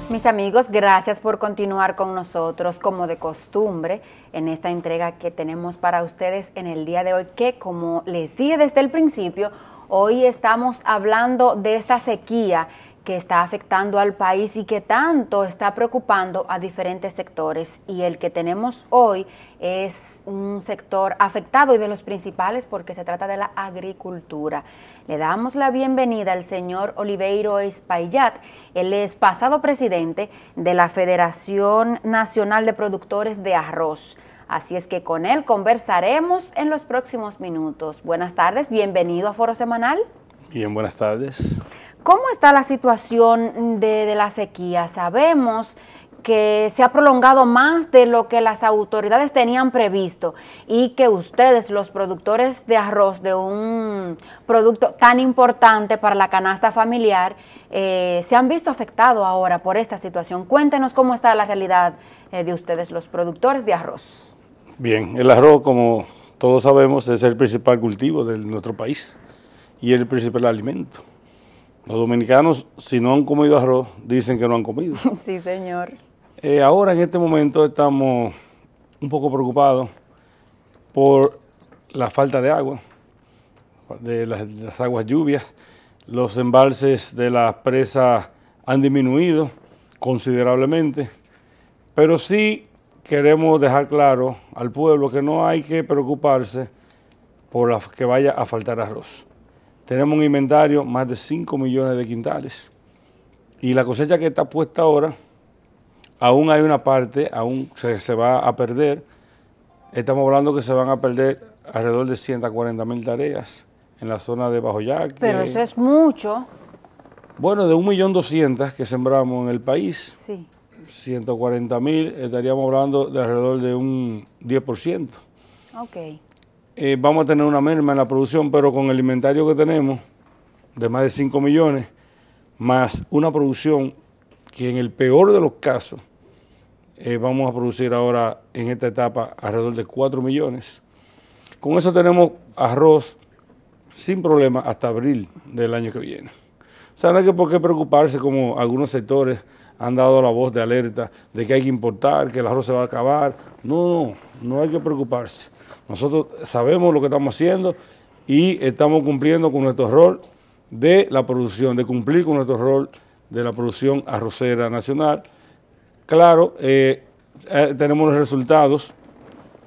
Mis amigos, gracias por continuar con nosotros como de costumbre en esta entrega que tenemos para ustedes en el día de hoy, que como les dije desde el principio, hoy estamos hablando de esta sequía que está afectando al país y que tanto está preocupando a diferentes sectores. Y el que tenemos hoy es un sector afectado y de los principales porque se trata de la agricultura. Le damos la bienvenida al señor Oliveiro Espaillat. Él es pasado presidente de la Federación Nacional de Productores de Arroz. Así es que con él conversaremos en los próximos minutos. Buenas tardes, bienvenido a Foro Semanal. Bien, buenas tardes. ¿Cómo está la situación de la sequía? Sabemos que se ha prolongado más de lo que las autoridades tenían previsto y que ustedes, los productores de arroz, de un producto tan importante para la canasta familiar, se han visto afectados ahora por esta situación. Cuéntenos cómo está la realidad de ustedes, los productores de arroz. Bien, el arroz, como todos sabemos, es el principal cultivo de nuestro país y el principal alimento. Los dominicanos, si no han comido arroz, dicen que no han comido. Sí, señor. Ahora, en este momento, estamos un poco preocupados por la falta de agua, de las aguas lluvias. Los embalses de las presas han disminuido considerablemente, pero sí queremos dejar claro al pueblo que no hay que preocuparse por que vaya a faltar arroz. Tenemos un inventario más de 5 millones de quintales y la cosecha que está puesta ahora, aún hay una parte, aún se va a perder. Estamos hablando que se van a perder alrededor de 140.000 tareas en la zona de Bajo Yaqui. Pero eso es mucho. Bueno, de 1.200.000 que sembramos en el país, sí. 140.000, estaríamos hablando de alrededor de un 10%. Ok. Vamos a tener una merma en la producción, pero con el inventario que tenemos, de más de 5 millones, más una producción que en el peor de los casos, vamos a producir ahora en esta etapa alrededor de 4 millones. Con eso tenemos arroz sin problema hasta abril del año que viene. O sea, no hay que por qué preocuparse, como algunos sectores han dado la voz de alerta de que hay que importar, que el arroz se va a acabar. No hay que preocuparse. Nosotros sabemos lo que estamos haciendo y estamos cumpliendo con nuestro rol de la producción, de cumplir con nuestro rol de la producción arrocera nacional. Claro, tenemos los resultados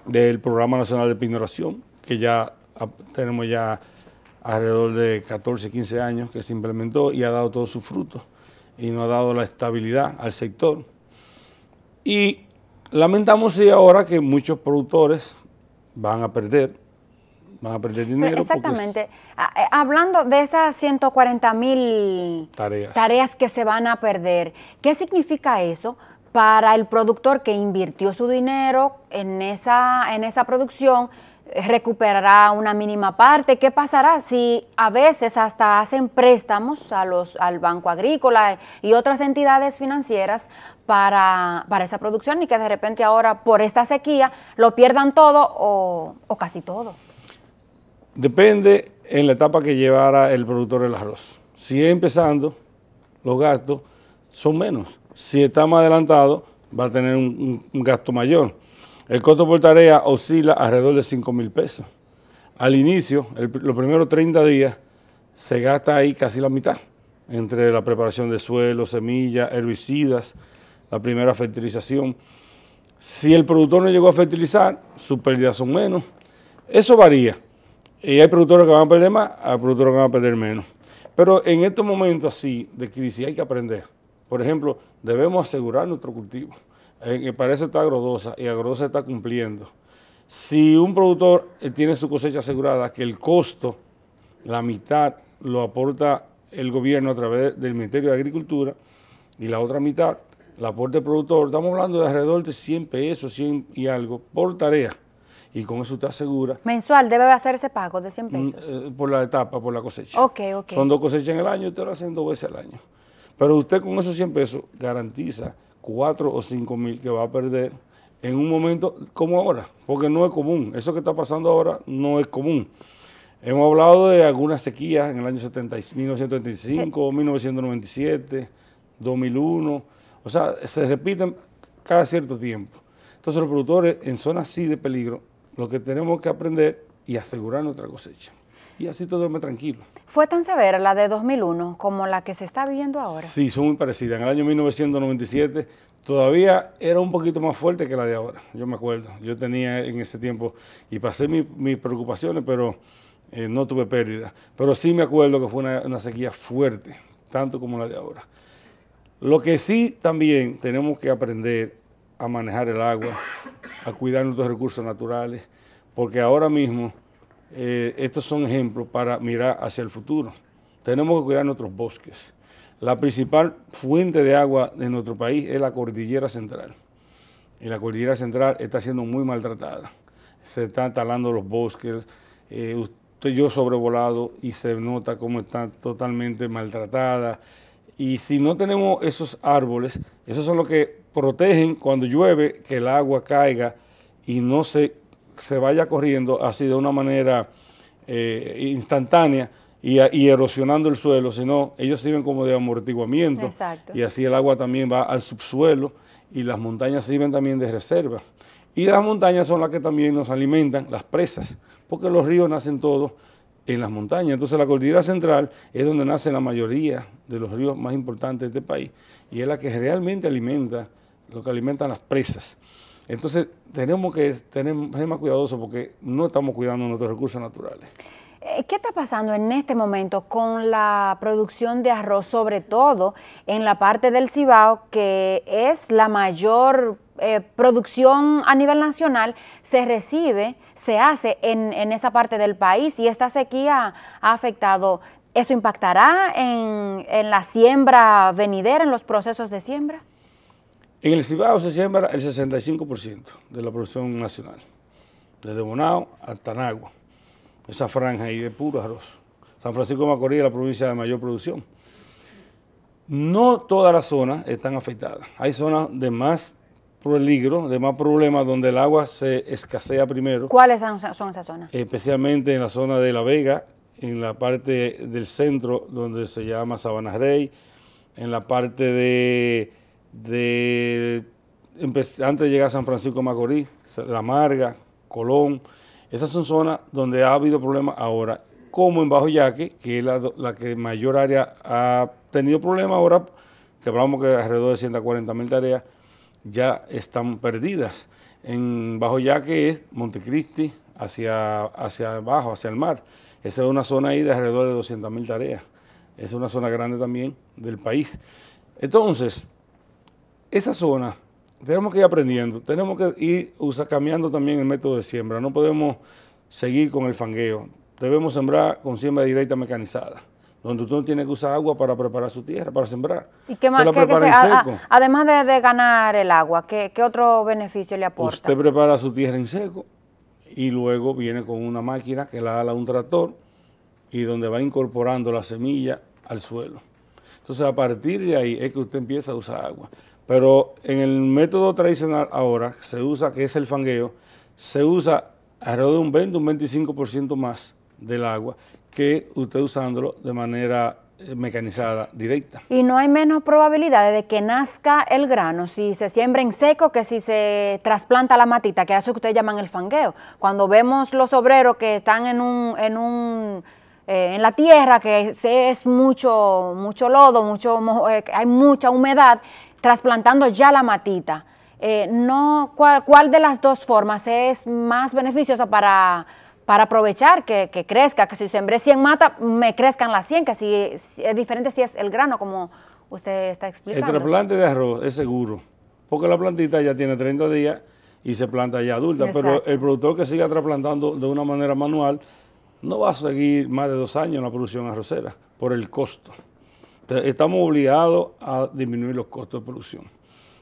del Programa Nacional de Pignoración, que ya tenemos ya alrededor de 14, 15 años que se implementó y ha dado todos sus frutos y nos ha dado la estabilidad al sector. Y lamentamos sí ahora que muchos productores van a perder dinero. Exactamente. Hablando de esas 140.000 tareas que se van a perder, ¿qué significa eso para el productor que invirtió su dinero en esa producción? ¿Recuperará una mínima parte? ¿Qué pasará si a veces hasta hacen préstamos al Banco Agrícola y otras entidades financieras para esa producción y que de repente ahora por esta sequía lo pierdan todo o casi todo? Depende en la etapa que llevara el productor el arroz. Si es empezando, los gastos son menos. Si está más adelantado, va a tener un gasto mayor. El costo por tarea oscila alrededor de 5.000 pesos. Al inicio, los primeros 30 días, se gasta ahí casi la mitad, entre la preparación de suelo, semillas, herbicidas, la primera fertilización. Si el productor no llegó a fertilizar, sus pérdidas son menos. Eso varía. Y hay productores que van a perder más, hay productores que van a perder menos. Pero en estos momentos así de crisis hay que aprender. Por ejemplo, debemos asegurar nuestro cultivo. Para eso está Agrodosa y Agrodosa está cumpliendo. Si un productor tiene su cosecha asegurada, que el costo, la mitad, lo aporta el gobierno a través del Ministerio de Agricultura y la otra mitad la aporta el productor, estamos hablando de alrededor de 100 pesos, 100 y algo por tarea. Y con eso usted asegura. ¿Mensual debe hacer ese pago de 100 pesos? Por la etapa, por la cosecha. Ok. Son 2 cosechas en el año, usted lo hace 2 veces al año. Pero usted con esos 100 pesos garantiza 4 o 5 mil que va a perder en un momento como ahora, porque no es común. Eso que está pasando ahora no es común. Hemos hablado de algunas sequías en el año 1975, 1997, 2001, O sea, se repiten cada cierto tiempo. Entonces los productores en zonas así de peligro, lo que tenemos que aprender y asegurar nuestra cosecha. Y así todo es más tranquilo. ¿Fue tan severa la de 2001 como la que se está viviendo ahora? Sí, son muy parecidas. En el año 1997 todavía era un poquito más fuerte que la de ahora. Yo me acuerdo. Yo tenía en ese tiempo y pasé mis preocupaciones, pero no tuve pérdida. Pero sí me acuerdo que fue una sequía fuerte, tanto como la de ahora. Lo que sí también tenemos que aprender a manejar el agua, a cuidar nuestros recursos naturales, porque ahora mismo estos son ejemplos para mirar hacia el futuro. Tenemos que cuidar nuestros bosques. La principal fuente de agua de nuestro país es la cordillera central. Y la cordillera central está siendo muy maltratada. Se están talando los bosques. Yo he sobrevolado y se nota cómo está totalmente maltratada. Y si no tenemos esos árboles, esos son los que protegen cuando llueve, que el agua caiga y no se vaya corriendo así de una manera instantánea y erosionando el suelo, sino ellos sirven como de amortiguamiento. Exacto. Y así el agua también va al subsuelo y las montañas sirven también de reserva. Y las montañas son las que también nos alimentan, las presas, porque los ríos nacen todos en las montañas. Entonces la cordillera central es donde nace la mayoría de los ríos más importantes de este país y es la que realmente alimenta, lo que alimentan las presas. Entonces tenemos que ser más cuidadosos porque no estamos cuidando nuestros recursos naturales. ¿Qué está pasando en este momento con la producción de arroz, sobre todo en la parte del Cibao, que es la mayor producción a nivel nacional, se hace en esa parte del país y esta sequía ha afectado? ¿Eso impactará en la siembra venidera, en los procesos de siembra? En el Cibao se siembra el 65% de la producción nacional, desde Bonao hasta Nagua. Esa franja ahí de puro arroz. San Francisco de Macorís es la provincia de mayor producción. No todas las zonas están afectadas. Hay zonas de más peligro, de más problemas, donde el agua se escasea primero. ¿Cuáles son esas zonas? Especialmente en la zona de La Vega, en la parte del centro, donde se llama Sabana Rey, en la parte antes de llegar a San Francisco de Macorís, La Marga, Colón. Esas son zonas donde ha habido problemas ahora, como en Bajo Yaque, que es la que mayor área ha tenido problemas ahora, que hablamos que alrededor de 140.000 tareas ya están perdidas. En Bajo Yaque es Montecristi, hacia abajo, hacia el mar. Esa es una zona ahí de alrededor de 200.000 tareas. Es una zona grande también del país. Entonces, esa zona tenemos que ir aprendiendo, tenemos que ir cambiando también el método de siembra. No podemos seguir con el fangueo. Debemos sembrar con siembra directa mecanizada, donde usted no tiene que usar agua para preparar su tierra, para sembrar. ¿Y qué más? Además de ganar el agua, ¿qué otro beneficio le aporta? Usted prepara su tierra en seco y luego viene con una máquina que la da un tractor y donde va incorporando la semilla al suelo. Entonces, a partir de ahí es que usted empieza a usar agua. Pero en el método tradicional ahora se usa, que es el fangueo, se usa alrededor de un 20, un 25% más del agua que usted usándolo de manera mecanizada directa. ¿Y no hay menos probabilidades de que nazca el grano si se siembra en seco que si se trasplanta la matita, que es eso que ustedes llaman el fangueo? Cuando vemos los obreros que están en la tierra, que es mucho lodo, hay mucha humedad, trasplantando ya la matita. ¿Cuál de las dos formas es más beneficiosa para aprovechar que crezca? Que si sembré 100 matas, me crezcan las 100, que si es diferente si es el grano, como usted está explicando. El trasplante de arroz es seguro, porque la plantita ya tiene 30 días y se planta ya adulta. Exacto. Pero el productor que siga trasplantando de una manera manual no va a seguir más de 2 años en la producción arrocera por el costo. Estamos obligados a disminuir los costos de producción.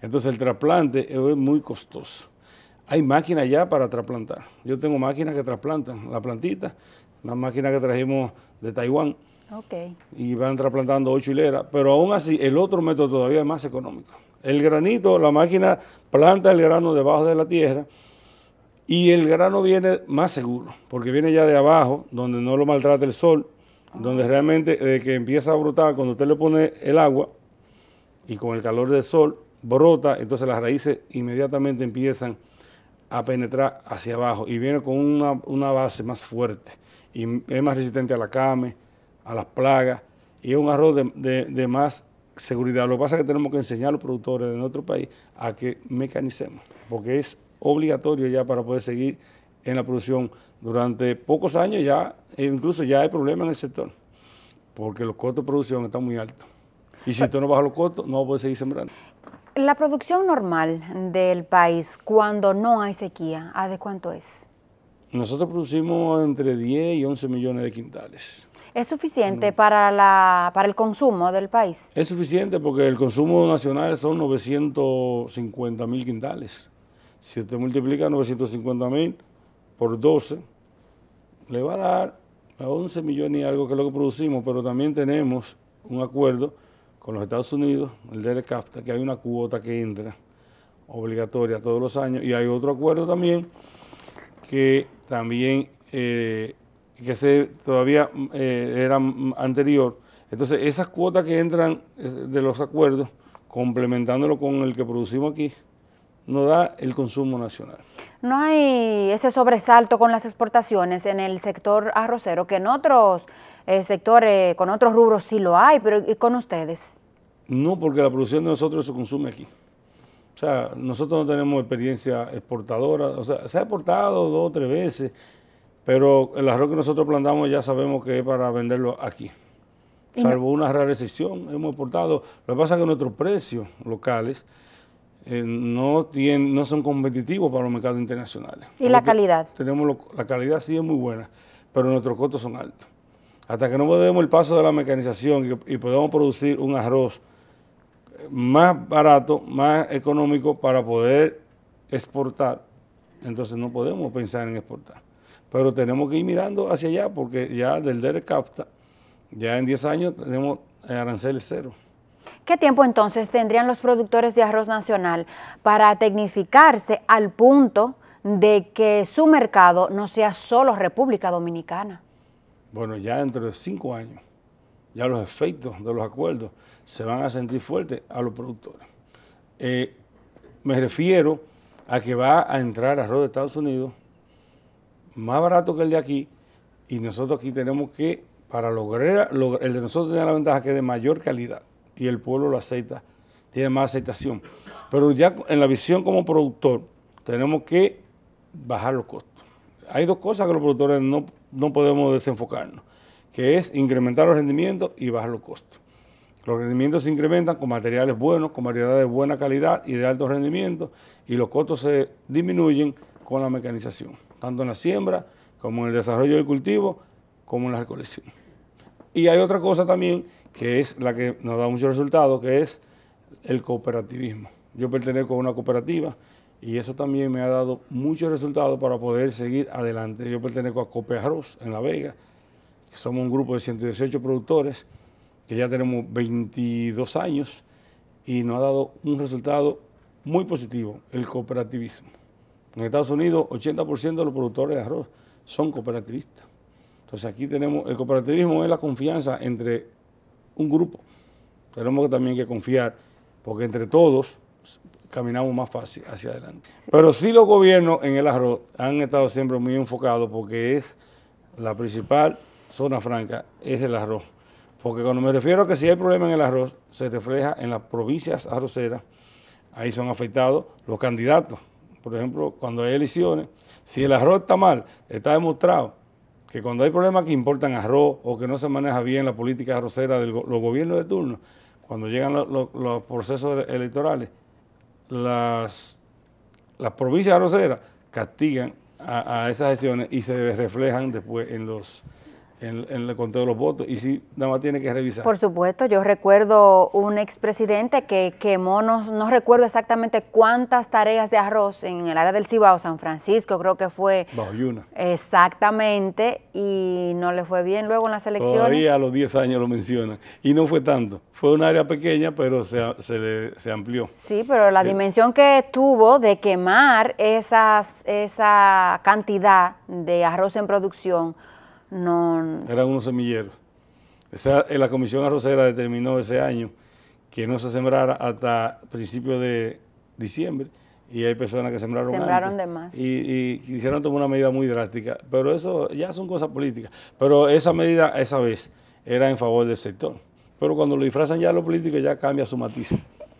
Entonces el trasplante es muy costoso. Hay máquinas ya para trasplantar. Yo tengo máquinas que trasplantan la plantita, una máquina que trajimos de Taiwán. Okay. Y van trasplantando 8 hileras, pero aún así el otro método todavía es más económico. El granito, la máquina planta el grano debajo de la tierra y el grano viene más seguro, porque viene ya de abajo, donde no lo maltrata el sol, donde realmente desde que empieza a brotar, cuando usted le pone el agua, y con el calor del sol brota, entonces las raíces inmediatamente empiezan a penetrar hacia abajo y viene con una base más fuerte y es más resistente a la came, a las plagas, y es un arroz de más seguridad. Lo que pasa es que tenemos que enseñar a los productores de nuestro país a que mecanicemos, porque es obligatorio ya para poder seguir en la producción durante pocos años ya, incluso ya hay problemas en el sector, porque los costos de producción están muy altos. Y si tú no bajas los costos, no vas a poder seguir sembrando. La producción normal del país cuando no hay sequía, ¿de cuánto es? Nosotros producimos entre 10 y 11 millones de quintales. ¿Es suficiente para el consumo del país? Es suficiente porque el consumo nacional son 950.000 quintales. Si usted multiplica 950.000 por 12, le va a dar a 11 millones y algo que es lo que producimos, pero también tenemos un acuerdo con los Estados Unidos, el DERECAFTA, que hay una cuota que entra obligatoria todos los años, y hay otro acuerdo también que también todavía era anterior. Entonces esas cuotas que entran de los acuerdos, complementándolo con el que producimos aquí, nos da el consumo nacional. ¿No hay ese sobresalto con las exportaciones en el sector arrocero, que en otros sectores, con otros rubros sí lo hay, pero ¿y con ustedes? No, porque la producción de nosotros se consume aquí. O sea, nosotros no tenemos experiencia exportadora, o sea, se ha exportado 2 o 3 veces, pero el arroz que nosotros plantamos ya sabemos que es para venderlo aquí. Salvo una rara excepción, hemos exportado. Lo que pasa es que nuestros precios locales no son competitivos para los mercados internacionales. ¿Y la calidad? La calidad sí es muy buena, pero nuestros costos son altos. Hasta que no demos el paso de la mecanización y podamos producir un arroz más barato, más económico para poder exportar, entonces no podemos pensar en exportar. Pero tenemos que ir mirando hacia allá porque ya del DERECAFTA, ya en 10 años tenemos aranceles cero. ¿Qué tiempo entonces tendrían los productores de arroz nacional para tecnificarse al punto de que su mercado no sea solo República Dominicana? Bueno, ya dentro de 5 años, ya los efectos de los acuerdos se van a sentir fuertes a los productores. Me refiero a que va a entrar arroz de Estados Unidos más barato que el de aquí, y nosotros aquí tenemos que, para lograr, el de nosotros tiene la ventaja que es de mayor calidad y el pueblo lo acepta, tiene más aceptación. Pero ya en la visión como productor tenemos que bajar los costos. Hay 2 cosas que los productores no podemos desenfocarnos, que es incrementar los rendimientos y bajar los costos. Los rendimientos se incrementan con materiales buenos, con variedades de buena calidad y de alto rendimiento, y los costos se disminuyen con la mecanización, tanto en la siembra como en el desarrollo del cultivo, como en la recolección. Y hay otra cosa también que es la que nos da muchos resultados, que es el cooperativismo. Yo pertenezco a una cooperativa y eso también me ha dado muchos resultados para poder seguir adelante. Yo pertenezco a Cope Arroz en La Vega, que somos un grupo de 118 productores, que ya tenemos 22 años y nos ha dado un resultado muy positivo, el cooperativismo. En Estados Unidos, 80% de los productores de arroz son cooperativistas. Entonces aquí tenemos, el cooperativismo es la confianza entre un grupo. Tenemos también que confiar, porque entre todos caminamos más fácil hacia adelante. Sí. Pero sí los gobiernos en el arroz han estado siempre muy enfocados, porque es la principal zona franca, es el arroz. Porque cuando me refiero a que si hay problema en el arroz, se refleja en las provincias arroceras, ahí son afectados los candidatos. Por ejemplo, cuando hay elecciones, si el arroz está mal, está demostrado que cuando hay problemas que importan arroz o que no se maneja bien la política arrocera de los gobiernos de turno, cuando llegan los procesos electorales, las provincias arroceras castigan a esas acciones y se reflejan después en el conteo de los votos, y sí, nada más tiene que revisar. Por supuesto, yo recuerdo un expresidente que quemó, no recuerdo exactamente cuántas tareas de arroz en el área del Cibao, San Francisco, creo que fue. Bajo Yuna. Exactamente, y no le fue bien luego en las elecciones. Todavía a los 10 años lo mencionan, y no fue tanto, fue un área pequeña, pero se amplió. Sí, pero la dimensión que tuvo de quemar esa cantidad de arroz en producción, no. Eran unos semilleros. La Comisión Arrocera determinó ese año que no se sembrara hasta principios de diciembre, y hay personas que sembraron antes, de más. Y quisieron tomar una medida muy drástica, pero eso ya son cosas políticas. Pero esa medida, esa vez, era en favor del sector. Pero cuando lo disfrazan ya los políticos, ya cambia su matiz.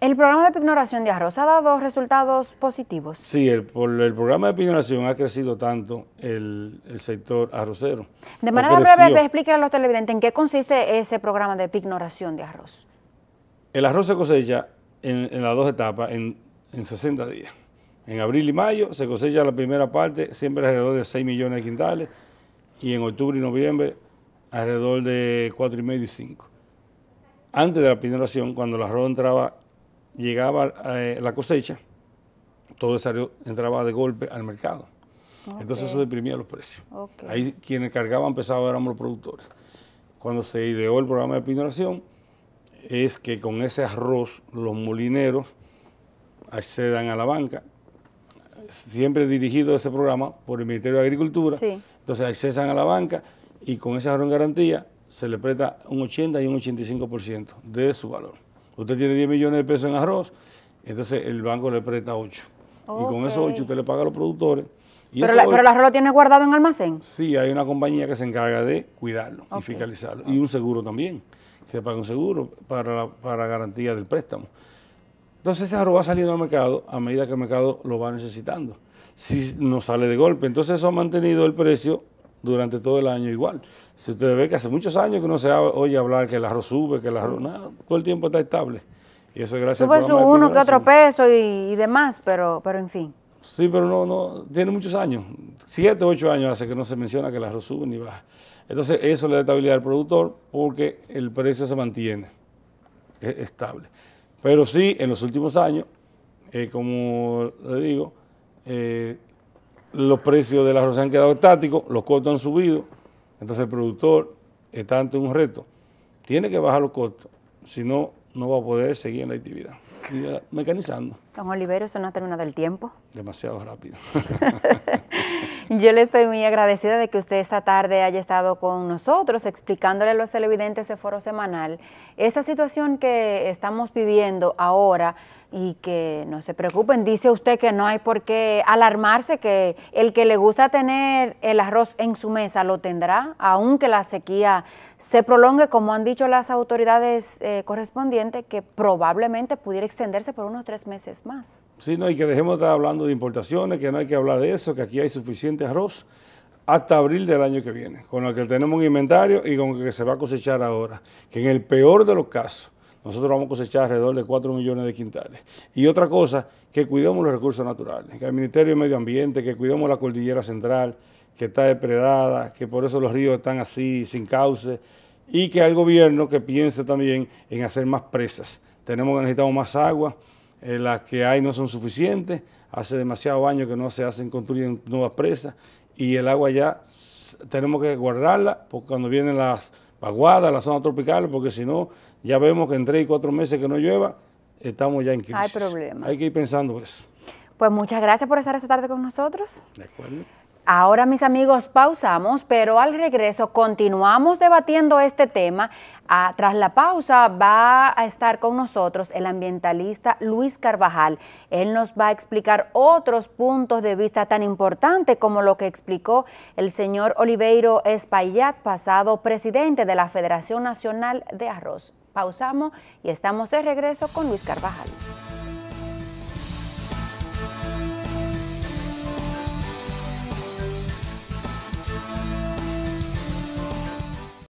¿El programa de pignoración de arroz ha dado resultados positivos? Sí, por el programa de pignoración ha crecido tanto el sector arrocero. De manera breve, explíquele a los televidentes en qué consiste ese programa de pignoración de arroz. El arroz se cosecha en las dos etapas, en 60 días. En abril y mayo se cosecha la primera parte, siempre alrededor de 6 millones de quintales, y en octubre y noviembre alrededor de 4,5 y 5. Antes de la pignoración, cuando el arroz llegaba la cosecha, todo ese arroz entraba de golpe al mercado. Entonces eso deprimía los precios. Ahí quienes cargaban pesado éramos los productores. Cuando se ideó el programa de pignoración, es que con ese arroz los molineros accedan a la banca, siempre dirigido ese programa por el Ministerio de Agricultura. Entonces accesan a la banca y con ese arroz en garantía se le presta un 80 y un 85% de su valor. Usted tiene 10 millones de pesos en arroz, entonces el banco le presta 8. Y con esos 8 usted le paga a los productores. ¿Pero el arroz lo tiene guardado en almacén? Sí, hay una compañía que se encarga de cuidarlo y fiscalizarlo. Y un seguro también. Se paga un seguro para garantía del préstamo. Entonces ese arroz va saliendo al mercado a medida que el mercado lo va necesitando. Si no sale de golpe, entonces eso ha mantenido el precio durante todo el año igual. Si usted ve que hace muchos años que no se oye hablar que el arroz sube, que el arroz, nada, todo el tiempo está estable. Y eso es gracias al programa de pignoración. Sube uno que otro peso y demás, pero en fin. Sí, pero no, tiene muchos años, 7 o 8 años hace que no se menciona que el arroz sube ni baja. Entonces eso le da estabilidad al productor porque el precio se mantiene, es estable. Pero sí, en los últimos años, como le digo, los precios del arroz se han quedado estáticos, los costos han subido, entonces el productor está ante un reto. Tiene que bajar los costos, si no, no va a poder seguir en la actividad. Y mecanizando. Don Oliverio, ¿eso no ha terminado el tiempo? Demasiado rápido. Yo le estoy muy agradecida de que usted esta tarde haya estado con nosotros explicándole a los televidentes de Foro Semanal esta situación que estamos viviendo ahora y que no se preocupen, dice usted que no hay por qué alarmarse, que el que le gusta tener el arroz en su mesa lo tendrá, aunque la sequía se prolongue, como han dicho las autoridades correspondientes, que probablemente pudiera extenderse por unos 3 meses más. Sí, no, y que dejemos de estar hablando de importaciones, que no hay que hablar de eso, que aquí hay suficiente arroz hasta abril del año que viene, con el que tenemos un inventario y con el que se va a cosechar ahora, que en el peor de los casos, nosotros vamos a cosechar alrededor de 4 millones de quintales. Y otra cosa, que cuidemos los recursos naturales, que el Ministerio de Medio Ambiente, que cuidemos la cordillera central, que está depredada, que por eso los ríos están así, sin cauce, y que al gobierno que piense también en hacer más presas. Necesitamos más agua, las que hay no son suficientes, hace demasiados años que no se construyen nuevas presas, y el agua ya tenemos que guardarla, porque cuando vienen las vaguadas, las zonas tropicales, porque si no, ya vemos que en 3 y 4 meses que no llueva, estamos ya en crisis. Hay problema. Hay que ir pensando eso. Pues muchas gracias por estar esta tarde con nosotros. De acuerdo. Ahora, mis amigos, pausamos, pero al regreso continuamos debatiendo este tema. Tras la pausa va a estar con nosotros el ambientalista Luis Carvajal. Él nos va a explicar otros puntos de vista tan importantes como lo que explicó el señor Oliveiro Espaillat, pasado presidente de la Federación Nacional de Arroz. Pausamos y estamos de regreso con Luis Carvajal.